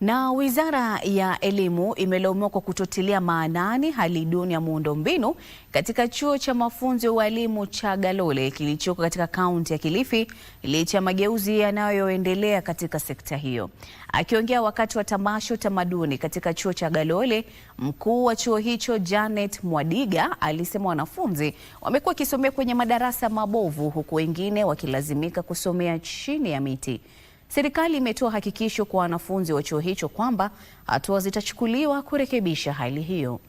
Na Wizara ya Elimu imelaumiwa kwa kutotilia maanani hali duni ya miundombinu katika chuo cha mafunzo ya ualimu cha Galole kilichoko katika kaunti ya Kilifi licha ya mageuzi yanayoendelea katika sekta hiyo. Akiongea wakati wa tamasha utamaduni katika chuo cha Galole, mkuu wa chuo hicho Janet Mwadiga alisema wanafunzi wamekuwa wakisomea kwenye madarasa mabovu huku wengine wakilazimika kusomea chini ya miti. Serikali imetoa hakikisho kwa wanafunzi wa chuo hicho kwamba hatua zitachukuliwa kurekebisha hali hiyo.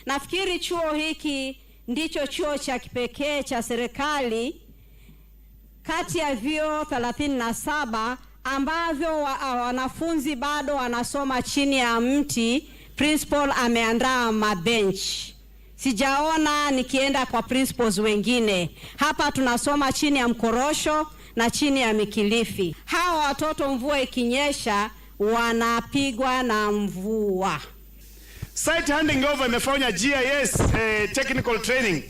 Nafikiri chuo hiki ndicho chuo cha kipekee cha serikali kati ya vyuo 37 ambavyo wanafunzi bado wanasoma chini ya mti. Principal ameandaa mabenchi. Sijaona nikienda kwa principals wengine. Hapa tunasoma chini ya mkorosho na chini ya mikilifi. Hawa watoto mvua ikinyesha wanapigwa na mvua. Site handing over imefanywa GIS technical training.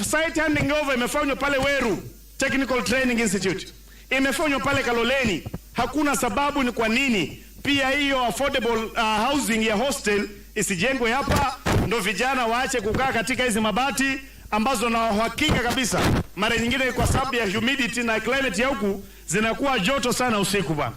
Site handing over imefanywa pale Weru Technical Training Institute. Imefanywa pale Kaloleni. Hakuna sababu ni kwa nini pia hiyo affordable housing ya hostel isijengwe hapa, ndo vijana waache kukaa katika hizi mabati ambazo na uhakika kabisa mara nyingine kwa sababu ya humidity na climate ya huku zinakuwa joto sana usiku bwana.